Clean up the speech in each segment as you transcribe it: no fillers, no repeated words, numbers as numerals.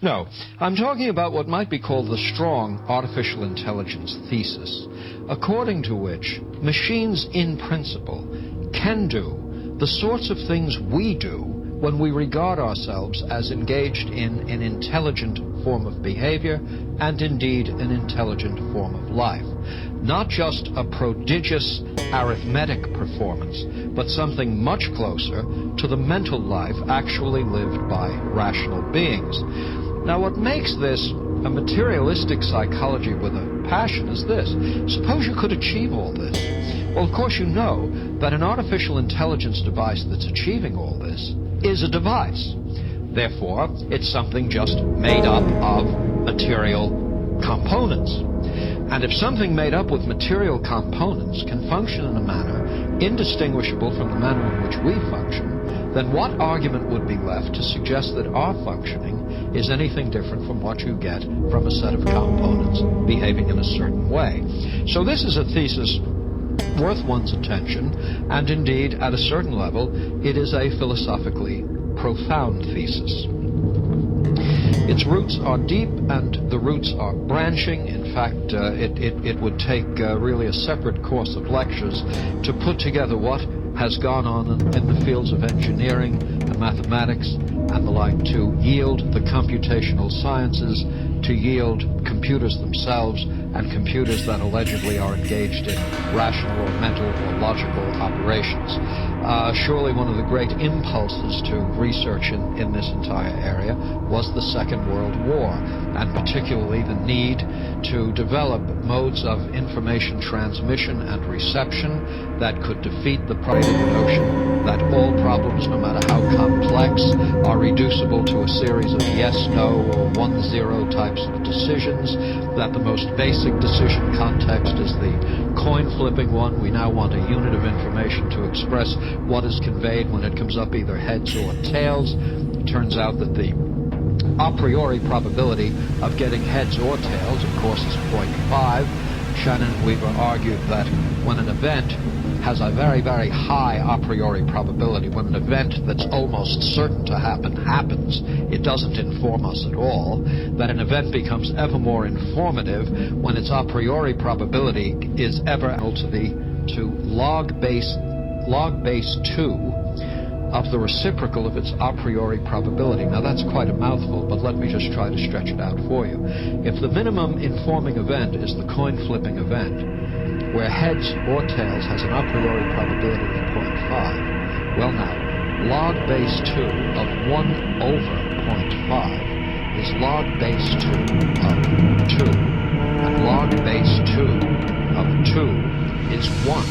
No, I'm talking about what might be called the strong artificial intelligence thesis, according to which machines in principle can do the sorts of things we do when we regard ourselves as engaged in an intelligent form of behavior and indeed an intelligent form of life. Not just a prodigious arithmetic performance, but something much closer to the mental life actually lived by rational beings. Now, what makes this a materialistic psychology with a passion is this. Suppose you could achieve all this. Well, of course you know that an artificial intelligence device that's achieving all this is a device. Therefore, it's something just made up of material components. And if something made up with material components can function in a manner indistinguishable from the manner in which we function, then what argument would be left to suggest that our functioning is anything different from what you get from a set of components behaving in a certain way? So this is a thesis worth one's attention, and indeed, at a certain level, it is a philosophically profound thesis. Its roots are deep, and the roots are branching. In fact, it would take really a separate course of lectures to put together what has gone on in the fields of engineering and mathematics and the like to yield the computational sciences, to yield computers themselves, and computers that allegedly are engaged in rational or mental or logical operations. Surely one of the great impulses to research in this entire area was the Second World War, and particularly the need to develop modes of information transmission and reception that could defeat the notion that all problems, no matter how complex, are reducible to a series of yes, no, or 1-0 types of decisions, that the most basic decision context is the coin-flipping one. We now want a unit of information to express what is conveyed when it comes up either heads or tails. It turns out that the a priori probability of getting heads or tails, of course, is 0.5. Shannon and Weaver argued that when an event has a very, very high a priori probability, when an event that's almost certain to happen happens, it doesn't inform us at all, that an event becomes ever more informative when its a priori probability is ever equal to log base 2 of the reciprocal of its a priori probability. Now that's quite a mouthful, but let me just try to stretch it out for you. If the minimum informing event is the coin flipping event, where heads or tails has an a priori probability of 0.5, well now, log base 2 of 1 over 0.5 is log base 2 of 2, and log base 2 of 2 is 1.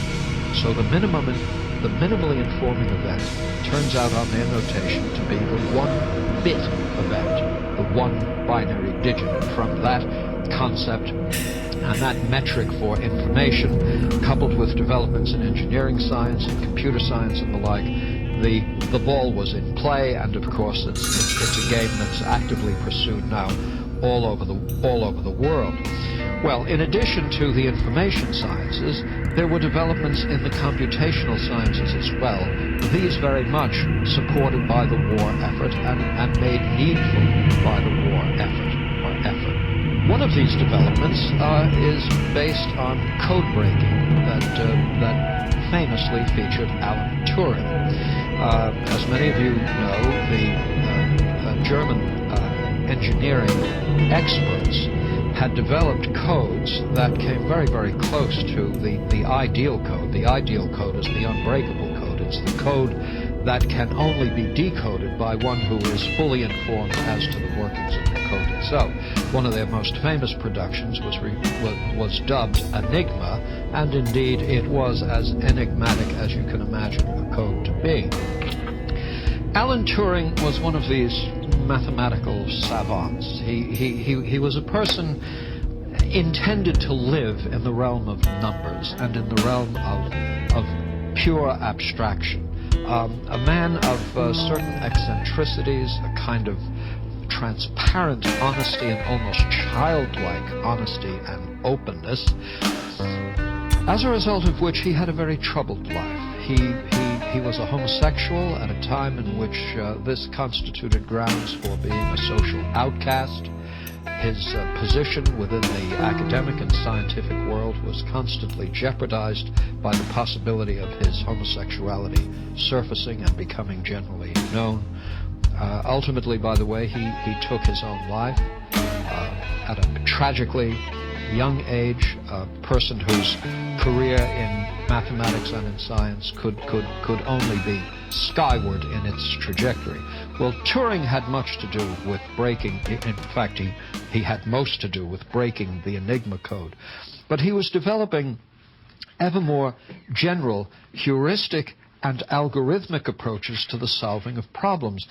So the minimally informing event turns out on their notation to be the 1-bit event, the 1 binary digit. And from that concept and that metric for information, coupled with developments in engineering science and computer science and the like, the ball was in play, and of course it's a game that's actively pursued now all over the world. Well, in addition to the information sciences, there were developments in the computational sciences as well, these very much supported by the war effort and made needful by the war effort. One of these developments is based on code breaking that famously featured Alan Turing. As many of you know, the German engineering experts had developed codes that came very, very close to the ideal code. The ideal code is the unbreakable code. It's the code that can only be decoded by one who is fully informed as to the workings of the code itself. One of their most famous productions was dubbed Enigma, and indeed it was as enigmatic as you can imagine a code to be. Alan Turing was one of these mathematical savants. He was a person intended to live in the realm of numbers and in the realm of pure abstraction. A man of certain eccentricities, a kind of transparent honesty and almost childlike honesty and openness, as a result of which he had a very troubled life. He He was a homosexual at a time in which this constituted grounds for being a social outcast. His position within the academic and scientific world was constantly jeopardized by the possibility of his homosexuality surfacing and becoming generally known. Ultimately, by the way, he took his own life at a tragically young age, a person whose career in mathematics and in science could only be skyward in its trajectory. Well, Turing had much to do with breaking, in fact, he had most to do with breaking the Enigma code. But he was developing ever more general heuristic and algorithmic approaches to the solving of problems.